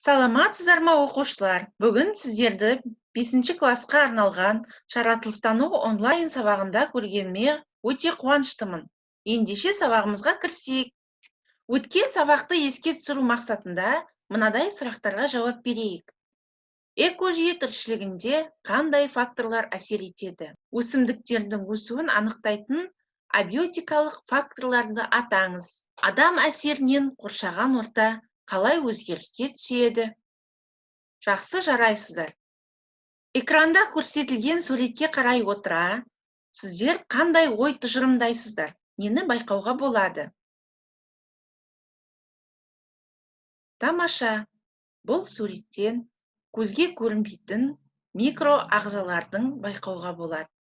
Саламатсыздар ма оқушылар? Бүгін сіздерді 5 классқа арналған жаратылыстану онлайн сабағында көргеніме өте қуаныштымын. Ендеше сабағымызға кірісейік. Өткен сабақты еске түсіру мақсатында мынадай сұрақтарға жауап берейік. Экожүйе тіршілігінде қандай факторлар әсер етеді? Өсімдіктердің өсуін анықтайтын абиотикалық факторларды атаңыз. Адам әсерінен қоршаған орта қалай өзгеріске түседі? Жақсы, жарайсыздар. Экранда көрсетілген суретке қарай отыра, сіздер қандай ой тұжырымдайсыздар? Нені байқауға болады? Тамаша. Бұл суреттен көзге көрінбейтін микроағзалардың байқауға болады.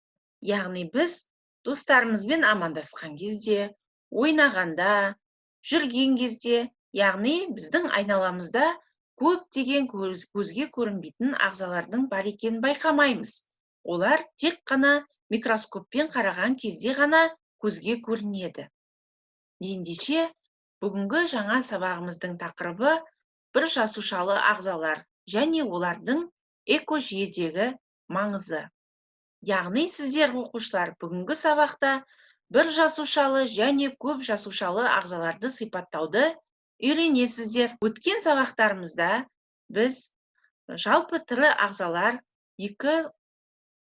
Яғни біз достарымызбен амандасқан кезде, ойнағанда, жүрген кезде, яғни біздің айналамызда көптеген көзге көрінбейтін ағзалардың бар екенін байқамаймыз. Олар тек қана микроскоппен қараған кезде ғана көзге көрінеді. Ендеше, бүгінгі жаңа сабағымыздың тақырыбы бір жасушалы ағзалар және олардың экожүйедегі маңызы. Яғни сіздер оқушылар бүгінгі сабақта бір жасушалы және көп жасушалы ағзаларды сипаттауды үйренесіздер. Өткен сабақтарымызда біз жалпы тірі ағзалар екі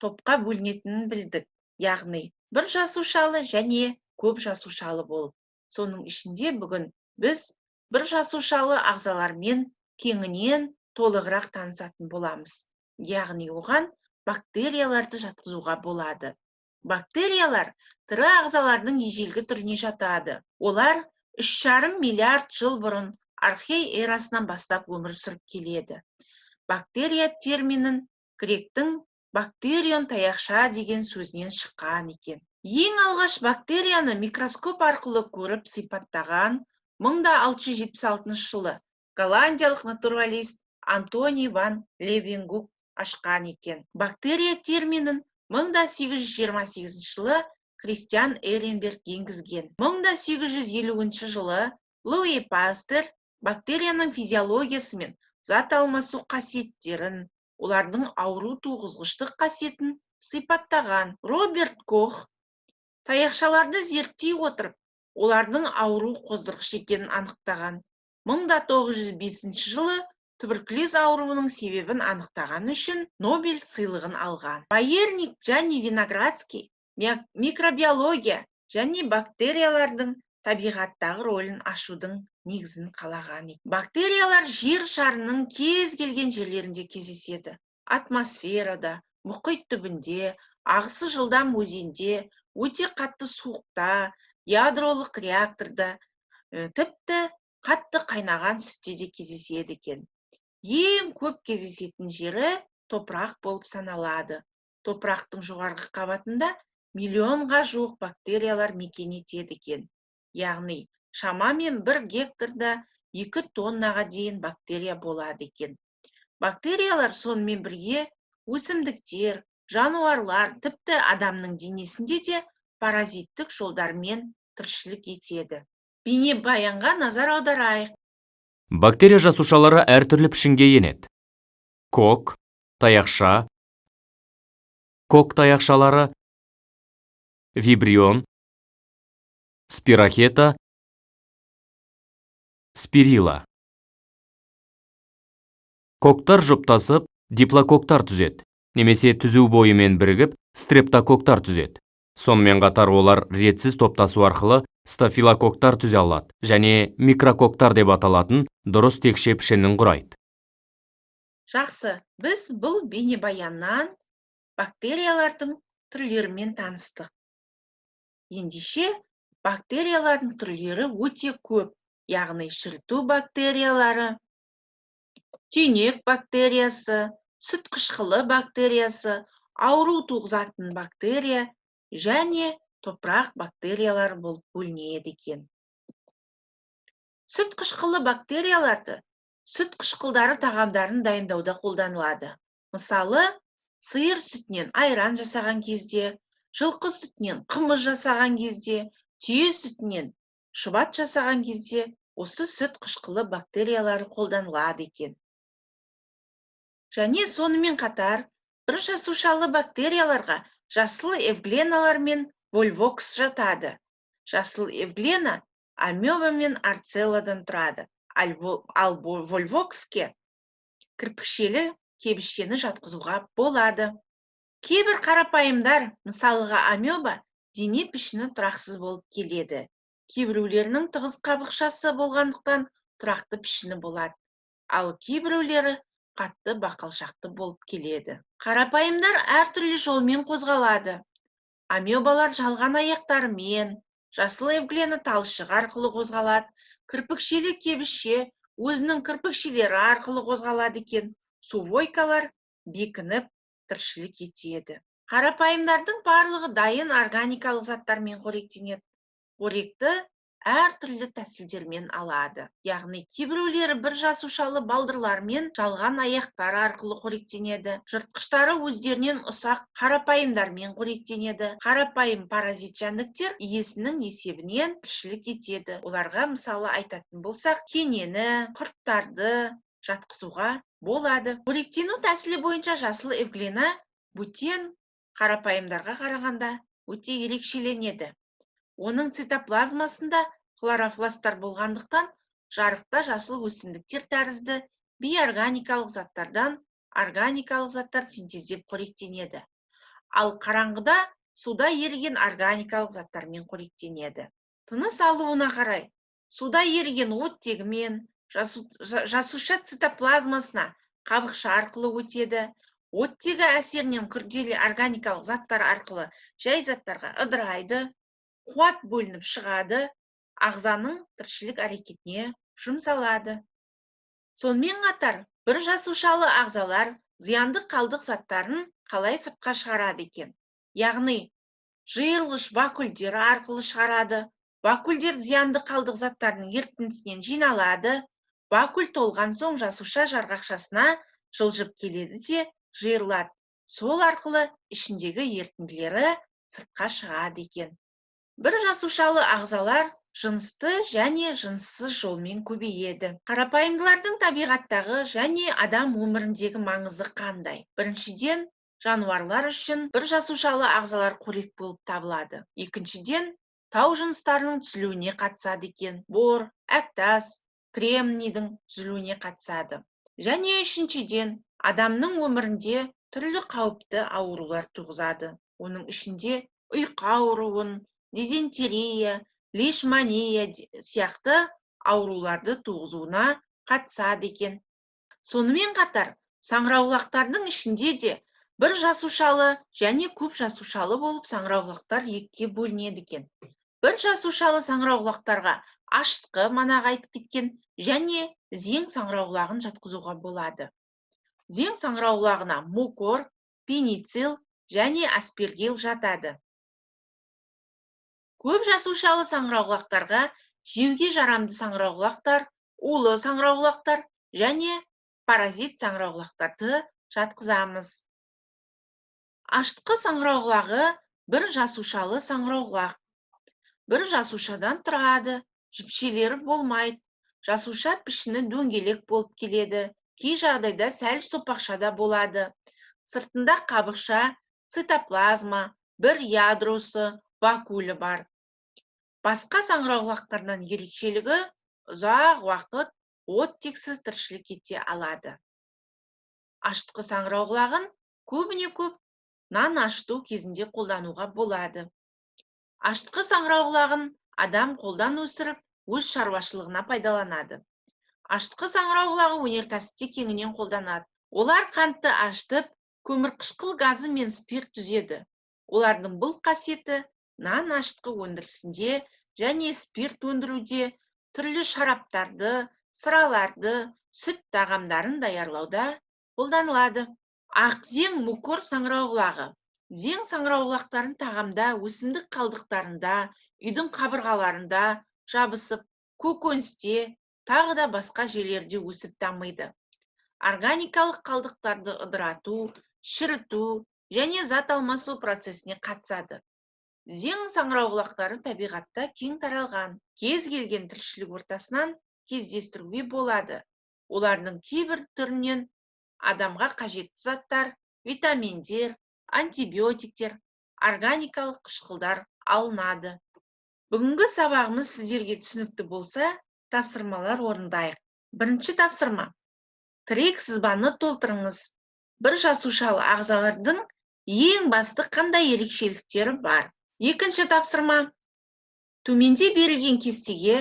топқа бөлінетінін білдік. Яғни бір жасушалы және көп жасушалы болып. Соның ішінде бүгін біз бір жасушалы ағзалармен кеңінен толығырақ танысатын боламыз. Яғни оған бактерияларды жатқызуға болады. Бактериялар тірі ағзалардың ежелгі түріне жатады. Олар 3,5 миллиард жыл бұрын архей эрасынан бастап өмір сүріп келеді. Бактерия терминін гректің бактерион таяқша деген сөзінен шыққан екен. Ең алғаш бактерияны микроскоп арқылы көріп сипаттаған 1676 жылы голландиялық натуралист Антони ван Левенгук ашқан екен. Бактерия терминін 1828 жылы Кристиан Эренберг енгізген. 1850 жылы Луи Пастер бактерияның физиологиясы мен зат алмасу қасиеттерін, олардың ауру туғызғыштық қасиетін сипаттаған. Роберт Кох таяқшаларды зерттей отырып, олардың ауру қоздырғыш екенін анықтаған. 1905 жылы туберкулез ауруының себебін анықтаған үшін Нобель сыйлығын алған. Байерник және Виноградский микробиология және бактериялардың табиғаттағы рөлін ашудың негізін қалаған. Бактериялар жер шарының кез келген жерлерінде кездеседі. Атмосферада, мұхит түбінде, ағысы жылдам өзенде, өте қатты суықта, ядролық реакторда, тіпті қатты қайнаған сүтте де кездеседі екен. Ең көп кездесетін жері топырақ болып саналады. Топырақтың жоғарғы қабатында миллионға жуық бактериялар мекен етеді екен. Яғни, шамамен 1 гектарда 2 тоннаға дейін бактерия болады екен. Бактериялар сонымен бірге өсімдіктер, жануарлар, тіпті адамның денесінде де паразиттік жолдармен тіршілік етеді. Бейнебаянға назар аударайық. Бактерия жасушалары әртүрлі пішінге енеді. Кок, таяқша, кок таяқшалары, вибрион, спирохета, спирила. Коктар жұптасып, диплококтар түзеді, немесе түзу бойымен бірігіп, стрептококтар түзеді. Сонымен қатар олар ретсіз топтасу арқылы стафилококтар түзе алады, және микрококтар деп аталатын дұрыс текше пішінін құрайды. Жақсы, біз бұл бейнебаяннан бактериялардың түрлерімен таныстық. Ендеше, бактериялардың түрлері өте көп, яғни шіріту бактериялары, түйнек бактериясы, сүт қышқылы бактериясы, ауру туғызатын бактерия және топырақ бактериялары болып бөлінеді екен. Сүт қышқылы бактерияларды сүт қышқылдары тағамдарын дайындауда қолданылады. Мысалы, сиыр сүтінен айран жасаған кезде, жылқы сүтінен қымыз жасаған кезде, түйе сүтінен шұбат жасаған кезде осы сүт қышқылы бактериялары қолданылады екен. Және сонымен қатар, бір жасушалы бактерияларға жасыл эвгленалар мен вольвокс жатады. Жасыл эвглена амеба мен арцелладан тұрады. Ал вольвокске кірпікшелі кебіщені жатқызуға болады. Кейбір қарапайымдар, мысалыға амеба, дене пішіні тұрақсыз болып келеді. Кейбіреулерінің тығыз қабықшасы болғандықтан тұрақты пішіні болады. Ал кейбіреулері қатты бақалшақты болып келеді. Қарапайымдар әртүрлі жолмен қозғалады. Амебалар жалған аяқтарымен, жасыл эвглена талшығы арқылы қозғалады. Кірпікшелі кебіше өзінің кірпікшелері арқылы қозғалады екен. Сувойкалар бекініп тіршілік етеді. Қарапайымдардың барлығы дайын органикалық заттармен қоректенеді. Қоректі әртүрлі тәсілдермен алады. Яғни кейбіреулері бір жасушалы балдырлармен жалған аяқтар арқылы қоректенеді. Жыртқыштары өздерінен ұсақ қарапайымдармен қоректенеді. Қарапайым паразит жәндіктер иесінің есебінен тіршілік етеді. Оларға мысалы айтатын болсақ, кенені, құрттарды жатқызуға болады. Қоректену тәсілі бойынша жасыл эвглена бөтен қарапайымдарға қарағанда өте ерекшеленеді. Оның цитоплазмасында хлоропласттар болғандықтан, жарықта жасыл өсімдіктер тәрізді бейорганикалық заттардан органикалық заттар синтездеп қоректенеді. Ал қараңғыда суда еріген органикалық заттармен қоректенеді. Тыныс алуына қарай, суда еріген оттегімен жасуша цитоплазмасына қабықша арқылы өтеді. Оттегі әсерінен күрделі органикалық заттар арқылы жай заттарға ыдырайды. Қуат бөлініп шығады, ағзаның тіршілік әрекетіне жұмсалады. Сонымен қатар, бір жасушалы ағзалар зиянды қалдық заттарын қалай сыртқа шығарады екен? Яғни, жиырылғыш бакульдер арқылы шығарады. Бакульдер зиянды қалдық заттардың ерітіндісінен жиналады. Бакуль толған соң жасуша жарғақшасына жылжып келеді де жиырылады. Сол арқылы ішіндегі ерітінділері сыртқа шығады екен. Бір жасушалы ағзалар жынысты және жыныссыз жолмен көбейеді. Қарапайымдылардың табиғаттағы және адам өміріндегі маңызы қандай? Біріншіден, жануарлар үшін бір жасушалы ағзалар қорек болып табылады. Екіншіден, тау жыныстарының түзілуіне қатысады екен. Бор, әктас, кремнийдің түзілуіне қатысады. Және үшіншіден, адамның өмірінде түрлі қауіпті аурулар туғызады. Оның ішінде ұйқы ауруын, дизентерия, лишмания сияқты ауруларды туғызуына қатысады екен. Сонымен қатар, саңырауқұлақтардың ішінде де бір жасушалы және көп жасушалы болып саңырауқұлақтар екіге бөлінеді екен. Бір жасушалы саңырауқұлақтарға ашытқы манағы айтып кеткен және зең саңырауқұлағын жатқызуға болады. Зең саңырауқұлағына мукор, пеницилл және аспергилл жатады. Көп жасушалы саңырауқұлақтарға жеуге жарамды саңырауқұлақтар, улы саңырауқұлақтар және паразит саңырауқұлақтарды жатқызамыз. Ашытқы саңырауқұлағы бір жасушалы саңырауқұлақ. Бір жасушадан тұрады, жіпшелері болмайды. Жасуша пішіні дөңгелек болып келеді. Кей жағдайда сәл сопақшада болады. Сыртында қабықша, цитоплазма, бір ядросы, вакуолі бар. Басқа саңырауқұлақтардан ерекшелігі ұзақ уақыт оттексіз тіршілік ете алады. Ашытқы саңырауқұлағын көбіне көп нан ашыту кезінде қолдануға болады. Ашытқы саңырауқұлағын адам қолдан өсіріп, өз шаруашылығына пайдаланады. Ашытқы саңырауқұлағы өнеркәсіпте кеңінен қолданады. Олар қантты ашытып, көмірқышқыл газы мен спирт түзеді. Олардың бұл қасиеті нан ашытқы өндірісінде және спирт өндіруде, түрлі шараптарды, сыраларды, сүт тағамдарын даярлауда қолданылады. Ақзең мукор саңырауқұлағы. Зең саңырауқұлақтарын тағамда, өсімдік қалдықтарында, үйдің қабырғаларында жабысып, көкөністе, тағы да басқа жерлерде өсіп дамиды. Органикалық қалдықтарды ыдырату, шіріту және зат алмасу процесіне қатысады. Зең саңырауқұлақтары табиғатта кең таралған. Кез келген тіршілік ортасынан кездестіруге болады. Олардың кейбір түрінен адамға қажетті заттар, витаминдер, антибиотиктер, органикалық қышқылдар алынады. Бүгінгі сабағымыз сіздерге түсінікті болса, тапсырмалар орындайық. Бірінші тапсырма. Тірек сызбаны толтырыңыз. Бір жасушалы ағзалардың ең басты қандай ерекшеліктері бар? Екінші тапсырма. Төменде берілген кестеге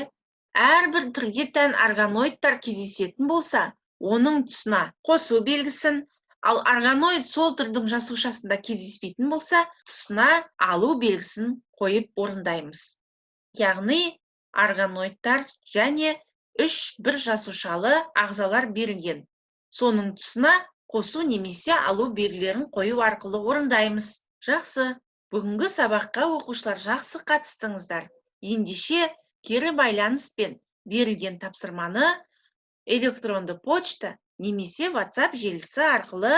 әрбір түрге тән органоидтар кездесетін болса, оның тұсына қосу белгісін, ал органоид сол түрдің жасушасында кездеспейтін болса, тұсына алу белгісін қойып орындаймыз. Яғни органоидтар және 3 бір жасушалы ағзалар берілген. Соның тұсына қосу немесе алу белгілерін қою арқылы орындаймыз. Жақсы, бүгінгі сабаққа оқушылар жақсы қатыстыңыздар. Ендеше кері байланыспен берілген тапсырманы электронды почта немесе WhatsApp желісі арқылы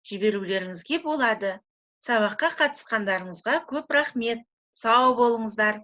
жіберулеріңізге болады. Сабаққа қатысқандарыңызға көп рахмет. Сау болыңыздар.